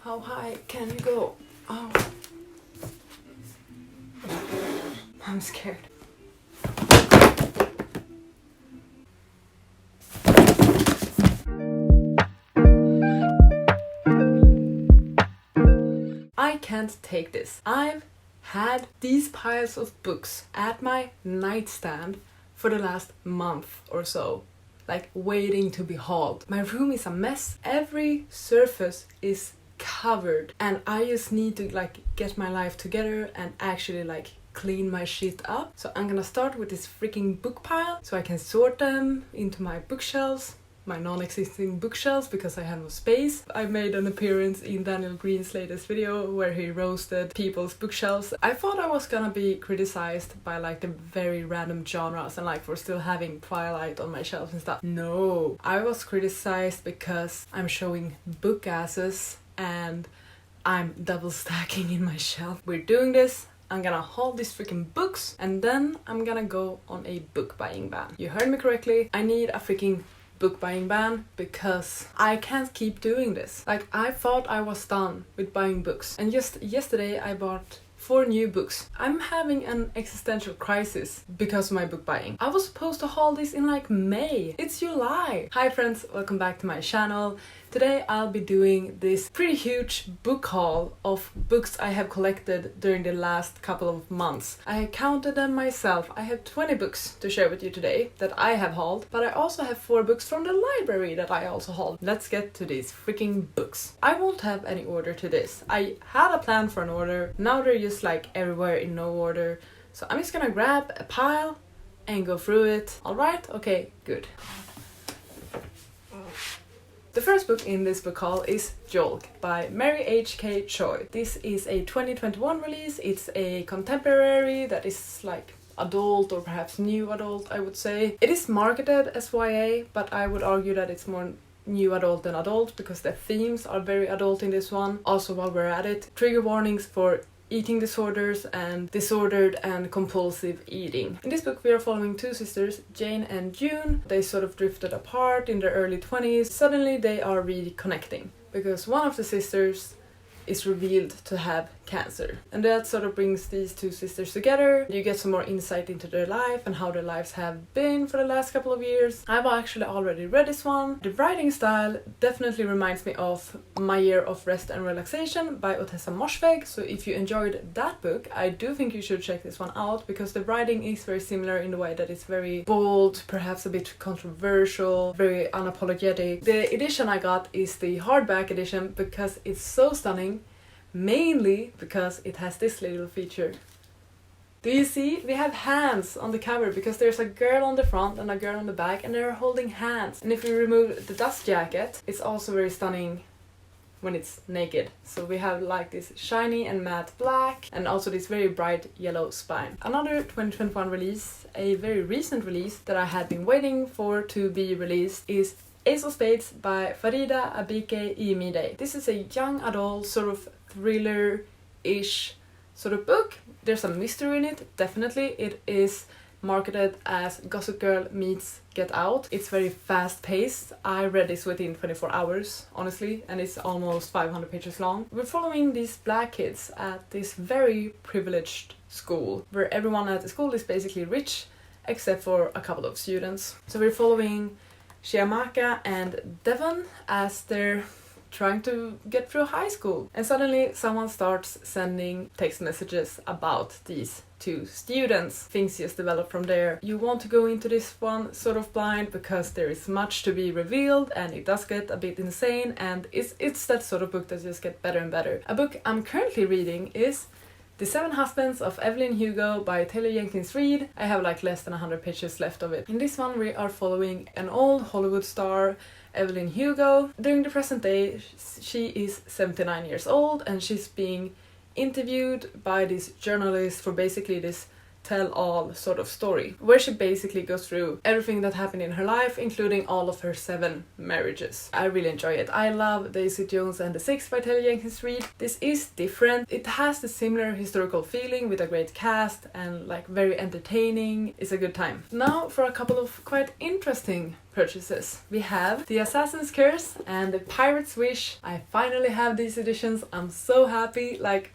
How high can you go? Oh. I'm scared. I can't take this. I've had these piles of books at my nightstand for the last month or so, like waiting to be hauled. My room is a mess. Every surface is covered and I just need to like get my life together and actually like clean my shit up. So I'm gonna start with this freaking book pile so I can sort them into my bookshelves, my non-existing bookshelves, because I have no space. I made an appearance in Daniel Green's latest video where he roasted people's bookshelves. I thought I was gonna be criticized by like the very random genres and like for still having Twilight on my shelves and stuff. No, I was criticized because I'm showing book asses and I'm double stacking in my shelf. We're doing this. I'm gonna haul these freaking books and then I'm gonna go on a book buying ban. You heard me correctly. I need a freaking book buying ban because I can't keep doing this. Like, I thought I was done with buying books and just yesterday I bought 4 new books. I'm having an existential crisis because of my book buying. I was supposed to haul this in like May. It's July. Hi friends, welcome back to my channel. Today I'll be doing this pretty huge book haul of books I have collected during the last couple of months. I counted them myself. I have 20 books to share with you today that I have hauled, but I also have 4 books from the library that I also hauled. Let's get to these freaking books. I won't have any order to this. I had a plan for an order. Now they're just like everywhere in no order. So I'm just gonna grab a pile and go through it. Alright? Okay, good. The first book in this book haul is Jolk by Mary H.K. Choi. This is a 2021 release. It's a contemporary that is like adult or perhaps new adult, I would say. It is marketed as YA, but I would argue that it's more new adult than adult because the themes are very adult in this one. Also, while we're at it, trigger warnings for eating disorders and disordered and compulsive eating. In this book we are following 2 sisters, Jane and June. They sort of drifted apart in their early 20s. Suddenly they are reconnecting because one of the sisters is revealed to have cancer. And that sort of brings these 2 sisters together. You get some more insight into their life and how their lives have been for the last couple of years. I've actually already read this one. The writing style definitely reminds me of My Year of Rest and Relaxation by Otessa Moshfegh. So if you enjoyed that book, I do think you should check this one out because the writing is very similar in the way that it's very bold, perhaps a bit controversial, very unapologetic. The edition I got is the hardback edition because it's so stunning. Mainly because it has this little feature. Do you see? We have hands on the cover because there's a girl on the front and a girl on the back and they're holding hands. And if we remove the dust jacket, it's also very stunning when it's naked. So we have like this shiny and matte black and also this very bright yellow spine. Another 2021 release, a very recent release that I had been waiting for to be released is Ace of Spades by Farida Abike Iyimide. This is a young adult sort of thriller-ish sort of book. There's a mystery in it, definitely. It is marketed as Gossip Girl meets Get Out. It's very fast-paced. I read this within 24 hours, honestly, and it's almost 500 pages long. We're following these black kids at this very privileged school, where everyone at the school is basically rich, except for a couple of students. So we're following Chiamaka and Devon as they're trying to get through high school. And suddenly someone starts sending text messages about these 2 students. Things just develop from there. You want to go into this one sort of blind because there is much to be revealed and it does get a bit insane, and it's that sort of book that just gets better and better. A book I'm currently reading is The 7 Husbands of Evelyn Hugo by Taylor Jenkins Reid. I have like less than 100 pages left of it. In this one we are following an old Hollywood star, Evelyn Hugo. During the present day, she is 79 years old and she's being interviewed by this journalist for basically this tell-all sort of story, where she basically goes through everything that happened in her life, including all of her 7 marriages. I really enjoy it. I love Daisy Jones and the Six by Taylor Jenkins Reid. This is different. It has the similar historical feeling with a great cast and like very entertaining. It's a good time. Now for a couple of quite interesting purchases. We have The Assassin's Curse and The Pirate's Wish. I finally have these editions. I'm so happy. Like,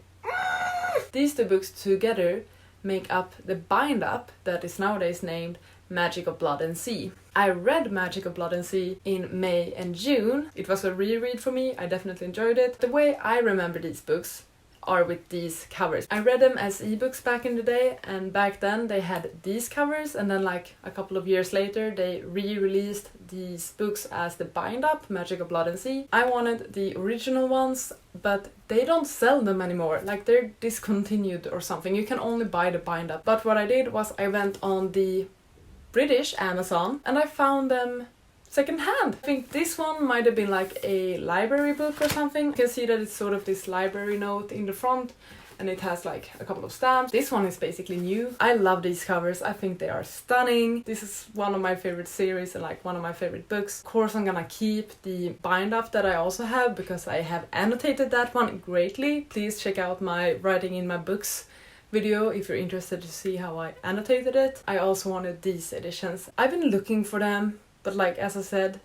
these 2 books together make up the bind-up that is nowadays named Magic of Blood and Sea. I read Magic of Blood and Sea in May and June. It was a reread for me. I definitely enjoyed it. The way I remember these books are with these covers. I read them as ebooks back in the day, and back then they had these covers, and then like a couple of years later they re-released these books as the bind-up, Magic of Blood and Sea. I wanted the original ones, but they don't sell them anymore. Like, they're discontinued or something. You can only buy the bind-up. But what I did was I went on the British Amazon and I found them secondhand. I think this one might have been like a library book or something. You can see that it's sort of this library note in the front, and it has like a couple of stamps. This one is basically new. I love these covers. I think they are stunning. This is one of my favorite series and like one of my favorite books. Of course I'm gonna keep the bind-up that I also have because I have annotated that one greatly. Please check out my writing in my books video if you're interested to see how I annotated it. I also wanted these editions. I've been looking for them, but like as I said,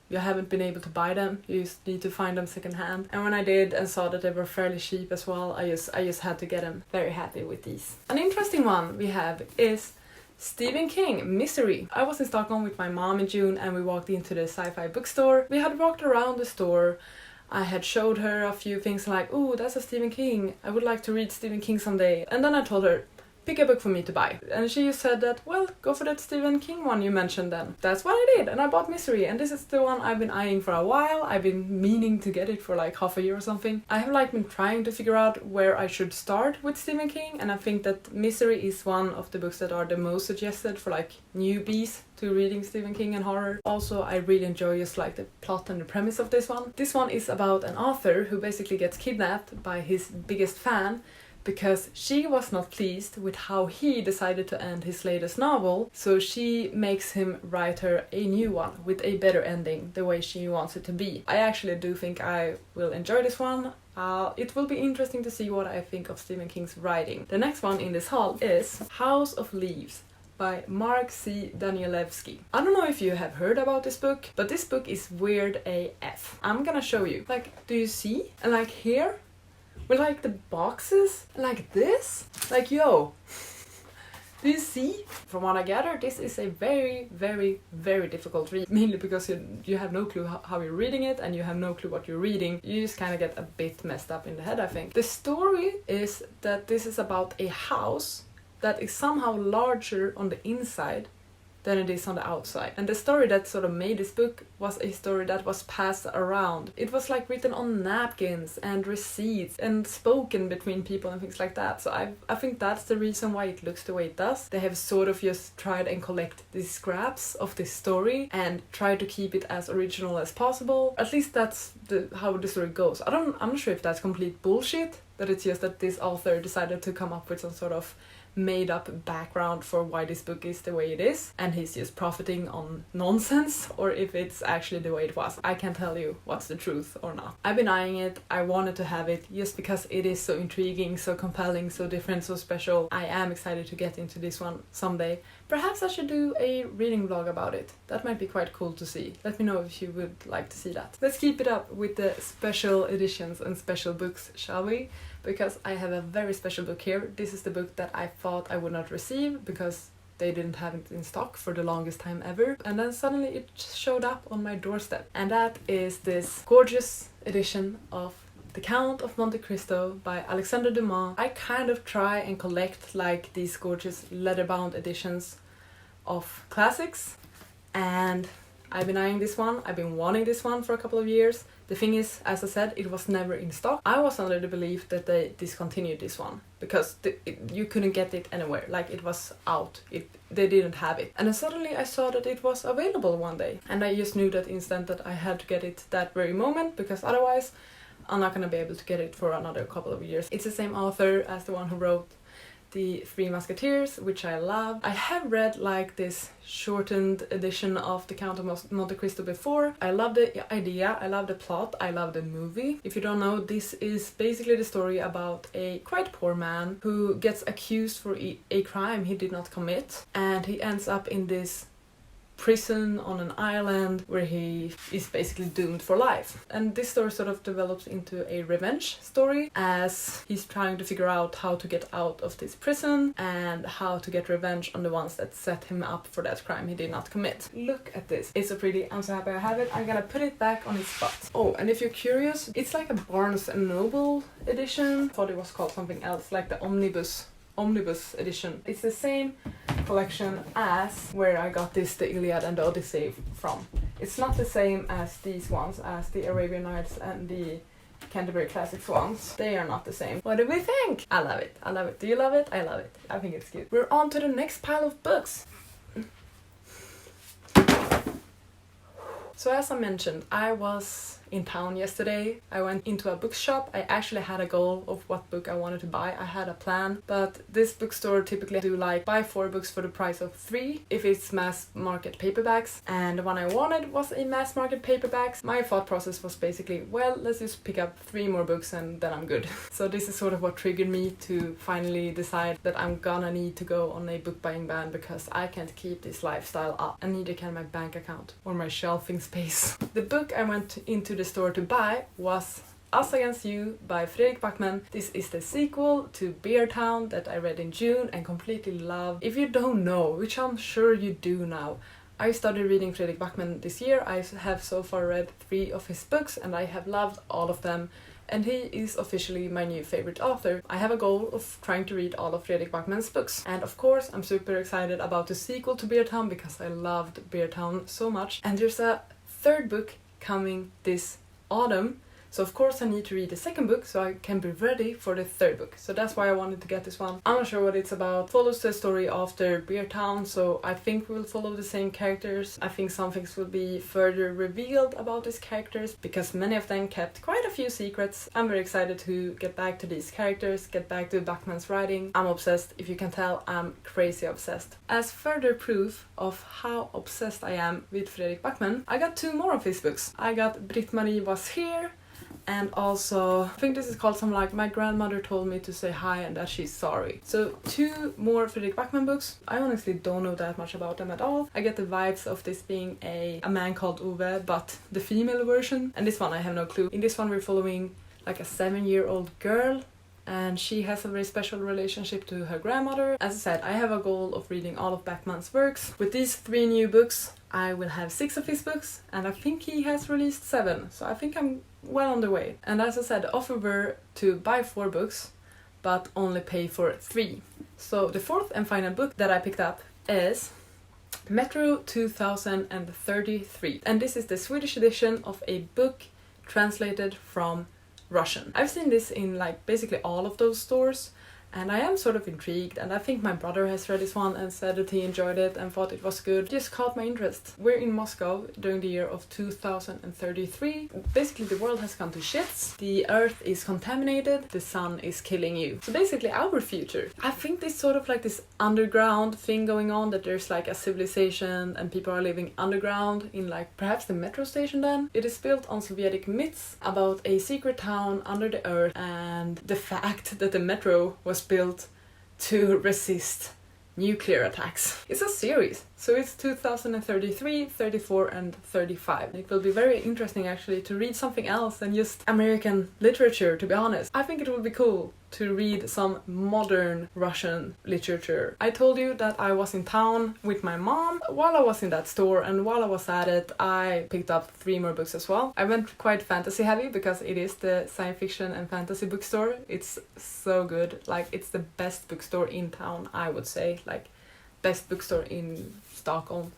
you haven't been able to buy them. You just need to find them secondhand. And when I did and saw that they were fairly cheap as well, I just had to get them. Very happy with these. An interesting one we have is Stephen King, Misery. I was in Stockholm with my mom in June and we walked into the sci-fi bookstore. We had walked around the store. I had showed her a few things like, ooh, that's a Stephen King. I would like to read Stephen King someday. And then I told her, pick a book for me to buy. And she said that, well, go for that Stephen King one you mentioned then. That's what I did, and I bought Misery, and this is the one I've been eyeing for a while. I've been meaning to get it for like half a year or something. I have like been trying to figure out where I should start with Stephen King, and I think that Misery is one of the books that are the most suggested for like newbies to reading Stephen King and horror. Also, I really enjoy just like the plot and the premise of this one. This one is about an author who basically gets kidnapped by his biggest fan because she was not pleased with how he decided to end his latest novel, so she makes him write her a new one with a better ending, the way she wants it to be. I actually do think I will enjoy this one. It will be interesting to see what I think of Stephen King's writing. The next one in this haul is House of Leaves by Mark C. Danielewski. I don't know if you have heard about this book, but this book is weird AF. I'm gonna show you. Like, do you see? And like here, with like the boxes, like this? Like, yo, do you see? From what I gather, this is a very, very, very difficult read. Mainly because you have no clue how you're reading it, and you have no clue what you're reading. You just kind of get a bit messed up in the head, I think. The story is that this is about a house that is somehow larger on the inside than it is on the outside. And the story that sort of made this book was a story that was passed around. It was like written on napkins and receipts and spoken between people and things like that. So I think that's the reason why it looks the way it does. They have sort of just tried and collect these scraps of this story and try to keep it as original as possible. At least that's how the story goes. I'm not sure if that's complete bullshit, that it's just that this author decided to come up with some sort of made up background for why this book is the way it is, and he's just profiting on nonsense, or if it's actually the way it was. I can't tell you what's the truth or not. I've been eyeing it. I wanted to have it just because it is so intriguing, so compelling, so different, so special. I am excited to get into this one someday. Perhaps I should do a reading vlog about it. That might be quite cool to see. Let me know if you would like to see that. Let's keep it up with the special editions and special books, shall we? Because I have a very special book here. This is the book that I thought I would not receive because they didn't have it in stock for the longest time ever. And then suddenly it showed up on my doorstep. And that is this gorgeous edition of The Count of Monte Cristo by Alexander Dumas. I kind of try and collect like these gorgeous leather-bound editions of classics. And I've been eyeing this one. I've been wanting this one for a couple of years. The thing is, as I said, it was never in stock. I was under the belief that they discontinued this one because you couldn't get it anywhere. Like, it was out. They didn't have it. And then suddenly I saw that it was available one day. And I just knew that instant that I had to get it that very moment, because otherwise I'm not gonna be able to get it for another couple of years. It's the same author as the one who wrote the Three Musketeers, which I love. I have read like this shortened edition of The Count of Monte Cristo before. I love the idea, I love the plot, I love the movie. If you don't know, this is basically the story about a quite poor man who gets accused for a crime he did not commit, and he ends up in this prison on an island where he is basically doomed for life. And this story sort of develops into a revenge story as he's trying to figure out how to get out of this prison and how to get revenge on the ones that set him up for that crime he did not commit. Look at this. It's so pretty. I'm so happy I have it. I'm gonna put it back on its spot. Oh, and if you're curious, it's like a Barnes & Noble edition. I thought it was called something else, like the Omnibus edition. It's the same collection as where I got this, the Iliad and the Odyssey from. It's not the same as these ones, as the Arabian Nights and the Canterbury Classics ones. They are not the same. What do we think? I love it. I love it. Do you love it? I love it. I think it's cute. We're on to the next pile of books. So as I mentioned, I was in town yesterday. I went into a bookshop. I actually had a goal of what book I wanted to buy. I had a plan, but this bookstore typically do like buy 4 books for the price of 3 if it's mass market paperbacks, and the one I wanted was a mass market paperbacks. My thought process was basically, well, let's just pick up 3 more books and then I'm good. So this is sort of what triggered me to finally decide that I'm gonna need to go on a book buying ban, because I can't keep this lifestyle up, and neither can my bank account or my shelving space. The book I went into the store to buy was Us Against You by Fredrik Backman. This is the sequel to Beer Town that I read in June and completely loved. If you don't know, which I'm sure you do now, I started reading Fredrik Backman this year. I have so far read 3 of his books and I have loved all of them, and he is officially my new favorite author. I have a goal of trying to read all of Fredrik Backman's books, and of course I'm super excited about the sequel to Beer Town because I loved Beer Town so much. And there's a 3rd book coming this autumn, so of course I need to read the 2nd book so I can be ready for the 3rd book. So that's why I wanted to get this one. I'm not sure what it's about. Follows the story after Beer Town, so I think we'll follow the same characters. I think some things will be further revealed about these characters because many of them kept quite a few secrets. I'm very excited to get back to these characters, get back to Backman's writing. I'm obsessed. If you can tell, I'm crazy obsessed. As further proof of how obsessed I am with Fredrik Backman, I got 2 more of his books. I got Britt-Marie Was Here, and also, I think this is called something like My Grandmother Told Me to Say Hi and That She's Sorry. So 2 more Fredrik Backman books. I honestly don't know that much about them at all. I get the vibes of this being a man called Ove, but the female version. And this one I have no clue. In this one we're following like a 7-year-old girl, and she has a very special relationship to her grandmother. As I said, I have a goal of reading all of Backman's works. With these 3 new books, I will have 6 of his books, and I think he has released 7, so I think I'm well on the way. And as I said, the offer were to buy 4 books, but only pay for 3. So the 4th and final book that I picked up is Metro 2033, and this is the Swedish edition of a book translated from Russian. I've seen this in like basically all of those stores, and I am sort of intrigued, and I think my brother has read this one and said that he enjoyed it and thought it was good. It just caught my interest. We're in Moscow during the year of 2033. Basically the world has gone to shits, the earth is contaminated, the sun is killing you. So basically our future. I think there's sort of like this underground thing going on, that there's like a civilization and people are living underground in like perhaps the metro station then. It is built on Sovietic myths about a secret town under the earth and the fact that the metro was built to resist nuclear attacks. It's a series, so it's 2033, 34 and 35. It will be very interesting actually to read something else than just American literature, to be honest. I think it will be cool to read some modern Russian literature. I told you that I was in town with my mom while I was in that store, and while I was at it I picked up 3 more books as well. I went quite fantasy heavy because it is the science fiction and fantasy bookstore. It's so good, like it's the best bookstore in town, I would say, like best bookstore in Stockholm.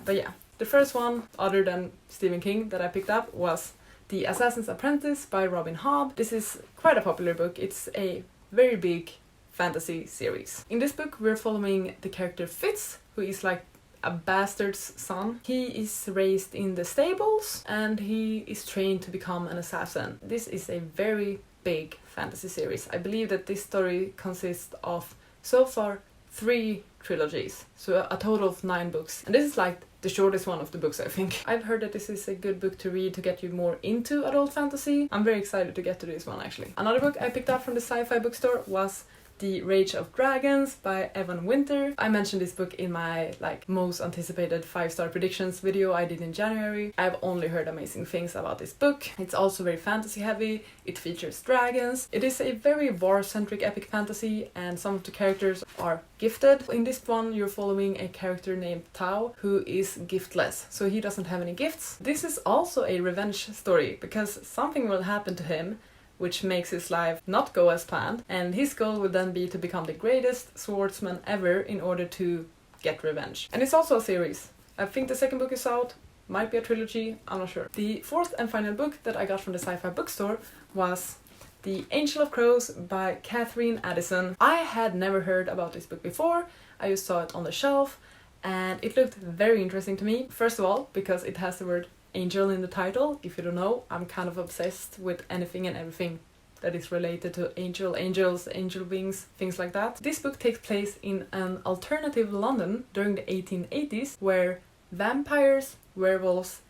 But yeah, the first one other than Stephen King that I picked up was The Assassins Apprentice by Robin Hobb. This is quite a popular book. It's a very big fantasy series. In this book we're following the character Fitz, who is like a bastard's son. He is raised in the stables and he is trained to become an assassin. This is a very big fantasy series. I believe that this story consists of, so far, 3 trilogies, so a total of 9 books. And this is like the shortest one of the books, I think. I've heard that this is a good book to read to get you more into adult fantasy. I'm very excited to get to this one, actually. Another book I picked up from the sci-fi bookstore was The Rage of Dragons by Evan Winter. I mentioned this book in my most anticipated 5-star predictions video I did in January. I've only heard amazing things about this book. It's also very fantasy heavy, it features dragons. It is a very war-centric epic fantasy and some of the characters are gifted. In this one you're following a character named Tao who is giftless, so he doesn't have any gifts. This is also a revenge story because something will happen to him which makes his life not go as planned, and his goal will then be to become the greatest swordsman ever in order to get revenge. And it's also a series. I think the second book is out, might be a trilogy, I'm not sure. The 4th and final book that I got from the sci-fi bookstore was The Angel of Crows by Catherine Addison. I had never heard about this book before, I just saw it on the shelf, and it looked very interesting to me. First of all, because it has the word angel in the title. If you don't know, I'm kind of obsessed with anything and everything that is related to angels, angel wings, things like that. This book takes place in an alternative London during the 1880s where vampires, werewolves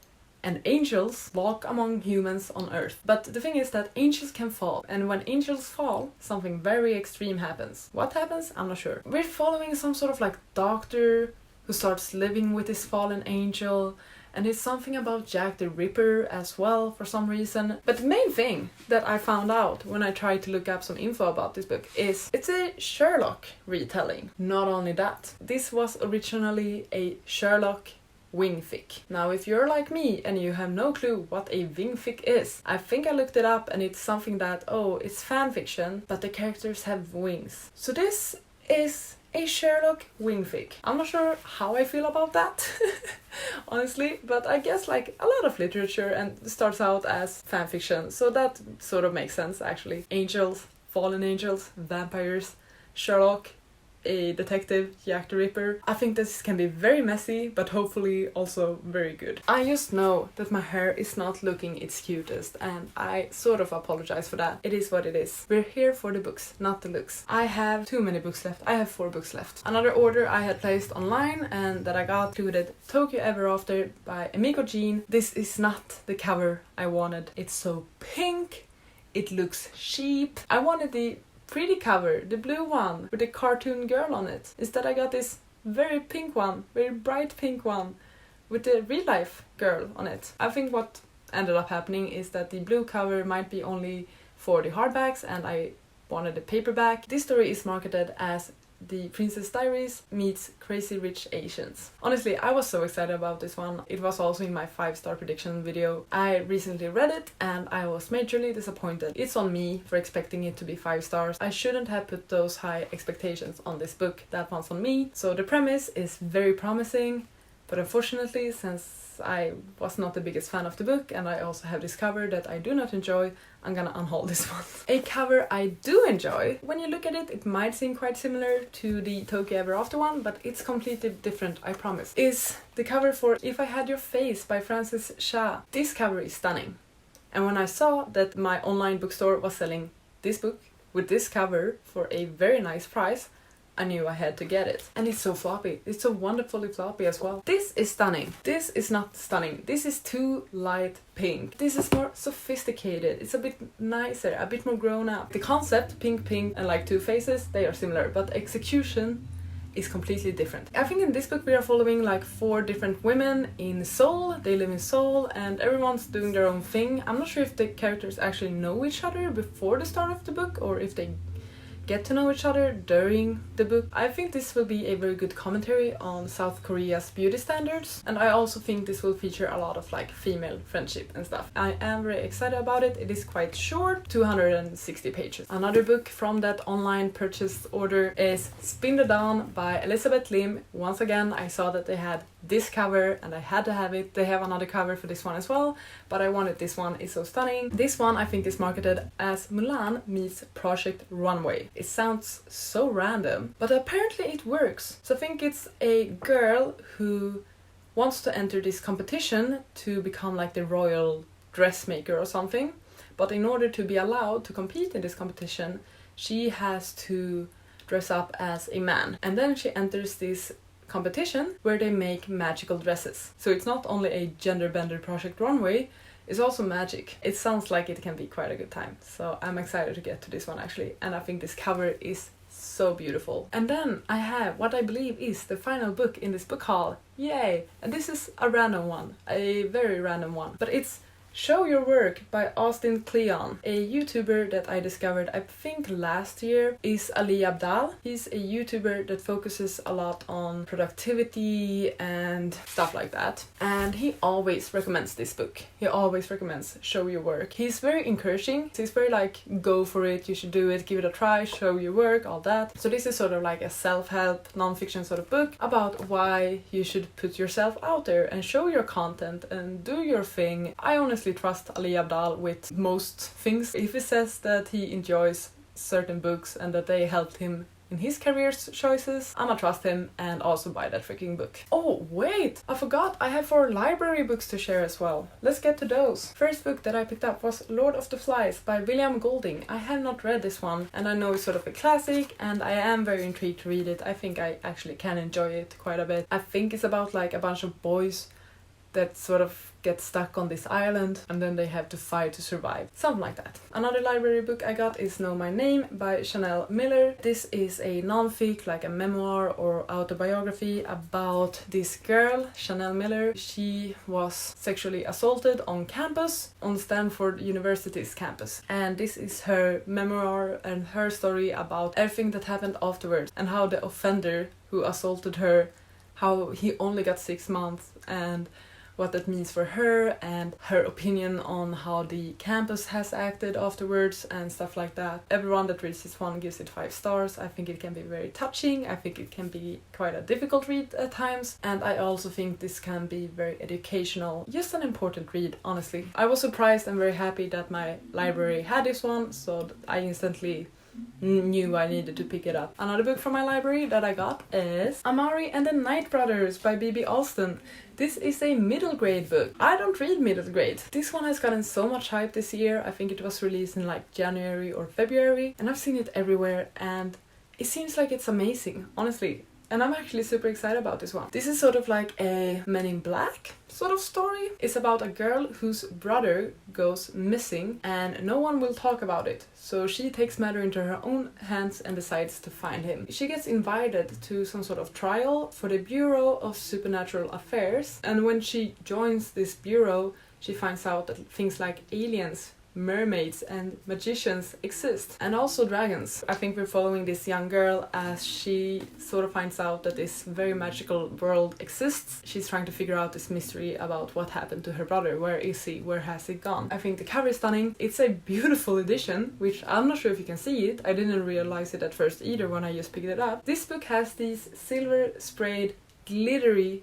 and angels walk among humans on Earth. But the thing is that angels can fall, and when angels fall, something very extreme happens. What happens? I'm not sure. We're following some sort of doctor who starts living with this fallen angel. And it's something about Jack the Ripper as well for some reason. But the main thing that I found out when I tried to look up some info about this book is it's a Sherlock retelling. Not only that, this was originally a Sherlock wingfic. Now if you're like me and you have no clue what a wingfic is, I think I looked it up and it's something that, oh, it's fanfiction, but the characters have wings. So this is a Sherlock wingfic. I'm not sure how I feel about that, honestly, but I guess a lot of literature and starts out as fanfiction, so that sort of makes sense actually. Angels, fallen angels, vampires, Sherlock, a detective, Jack the Ripper. I think this can be very messy, but hopefully also very good. I just know that my hair is not looking its cutest, and I sort of apologize for that. It is what it is. We're here for the books, not the looks. I have too many books left. I have 4 books left. Another order I had placed online and that I got included Tokyo Ever After by Emiko Jean. This is not the cover I wanted. It's so pink. It looks cheap. I wanted the pretty cover, the blue one with the cartoon girl on it. Instead I got this very pink one, very bright pink one with the real life girl on it. I think what ended up happening is that the blue cover might be only for the hardbacks and I wanted a paperback. This story is marketed as The Princess Diaries meets Crazy Rich Asians. Honestly, I was so excited about this one. It was also in my 5-star prediction video. I recently read it and I was majorly disappointed. It's on me for expecting it to be 5 stars. I shouldn't have put those high expectations on this book. That one's on me. So the premise is very promising, but unfortunately, since I was not the biggest fan of the book and I also have this cover that I do not enjoy, I'm gonna unhaul this one. A cover I do enjoy. When you look at it, it might seem quite similar to the Tokyo Ever After one, but it's completely different, I promise. Is the cover for If I Had Your Face by Francis Sha. This cover is stunning. And when I saw that my online bookstore was selling this book with this cover for a very nice price, I knew I had to get it. And it's so floppy. It's so wonderfully floppy as well. This is stunning. This is not stunning. This is too light pink. This is more sophisticated. It's a bit nicer, a bit more grown up. The concept, pink, pink, and 2 faces, they are similar, but execution is completely different. I think in this book we are following 4 different women in Seoul. They live in Seoul and everyone's doing their own thing. I'm not sure if the characters actually know each other before the start of the book or if they get to know each other during the book. I think this will be a very good commentary on South Korea's beauty standards, and I also think this will feature a lot of female friendship and stuff. I am very excited about it. It is quite short, 260 pages. Another book from that online purchase order is Spin the Dawn by Elizabeth Lim. Once again, I saw that they had this cover and I had to have it. They have another cover for this one as well, but I wanted this one. It's so stunning. This one I think is marketed as Mulan meets Project Runway. It sounds so random, but apparently it works. So I think it's a girl who wants to enter this competition to become the royal dressmaker or something, but in order to be allowed to compete in this competition, she has to dress up as a man. And then she enters this competition where they make magical dresses. So it's not only a gender bender project runway, it's also magic. It sounds like it can be quite a good time. So I'm excited to get to this one actually. And I think this cover is so beautiful. And then I have what I believe is the final book in this book haul. Yay! And this is a random one, a very random one. But it's Show Your Work by Austin Kleon, a YouTuber that I discovered I think last year is Ali Abdal. He's a YouTuber that focuses a lot on productivity and stuff like that. And he always recommends this book. He always recommends Show Your Work. He's very encouraging. He's very like, go for it, you should do it, give it a try, show your work, all that. So this is sort of like a self-help, non-fiction sort of book about why you should put yourself out there and show your content and do your thing. I honestly trust Ali Abdal with most things. If he says that he enjoys certain books and that they helped him in his career choices, I'ma trust him and also buy that freaking book. Oh wait, I forgot I have 4 library books to share as well. Let's get to those. First book that I picked up was Lord of the Flies by William Golding. I have not read this one and I know it's sort of a classic and I am very intrigued to read it. I think I actually can enjoy it quite a bit. I think it's about like a bunch of boys that sort of get stuck on this island and then they have to fight to survive. Something like that. Another library book I got is Know My Name by Chanel Miller. This is a non-fic, like a memoir or autobiography about this girl, Chanel Miller. She was sexually assaulted on campus, on Stanford University's campus. And this is her memoir and her story about everything that happened afterwards and how the offender who assaulted her, how he only got 6 months and what that means for her and her opinion on how the campus has acted afterwards and stuff like that. Everyone that reads this one gives it 5 stars. I think it can be very touching. I think it can be quite a difficult read at times. And I also think this can be very educational. Just an important read, honestly. I was surprised and very happy that my library had this one, so I instantly knew I needed to pick it up. Another book from my library that I got is Amari and the Night Brothers by B.B. Alston. This is a middle grade book. I don't read middle grade. This one has gotten so much hype this year. I think it was released in like January or February and I've seen it everywhere and it seems like it's amazing, honestly. And I'm actually super excited about this one. This is sort of like a Men in Black sort of story. It's about a girl whose brother goes missing and no one will talk about it. So she takes matter into her own hands and decides to find him. She gets invited to some sort of trial for the Bureau of Supernatural Affairs. And when she joins this bureau, she finds out that things like aliens, mermaids and magicians exist, and also dragons. I think we're following this young girl as she sort of finds out that this very magical world exists. She's trying to figure out this mystery about what happened to her brother. Where is he? Where has he gone? I think the cover is stunning. It's a beautiful edition, which I'm not sure if you can see it. I didn't realize it at first either when I just picked it up. This book has these silver sprayed glittery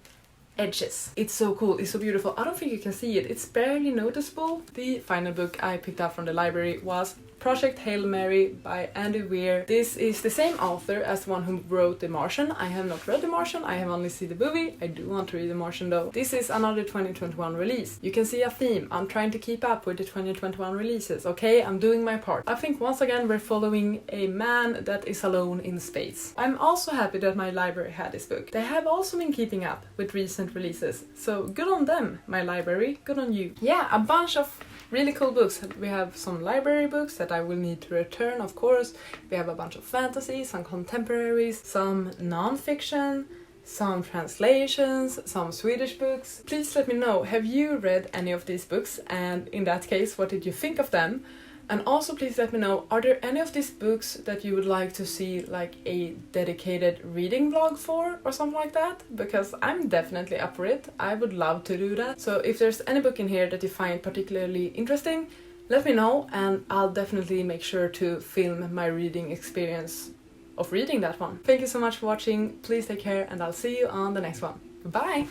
edges. It's so cool, it's so beautiful. I don't think you can see it, it's barely noticeable. The final book I picked up from the library was Project Hail Mary by Andy Weir. This is the same author as the one who wrote The Martian. I have not read The Martian, I have only seen the movie. I do want to read The Martian though. This is another 2021 release. You can see a theme. I'm trying to keep up with the 2021 releases, okay? I'm doing my part. I think once again we're following a man that is alone in space. I'm also happy that my library had this book. They have also been keeping up with recent releases. So good on them, my library. Good on you. Yeah, a bunch of really cool books. We have some library books that I will need to return, of course. We have a bunch of fantasy, some contemporaries, some non-fiction, some translations, some Swedish books. Please let me know, have you read any of these books? And in that case, what did you think of them? And also please let me know, are there any of these books that you would like to see like a dedicated reading vlog for or something like that? Because I'm definitely up for it. I would love to do that. So if there's any book in here that you find particularly interesting, let me know and I'll definitely make sure to film my reading experience of reading that one. Thank you so much for watching. Please take care and I'll see you on the next one. Goodbye!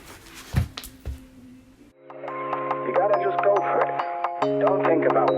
You gotta just go for it. Don't think about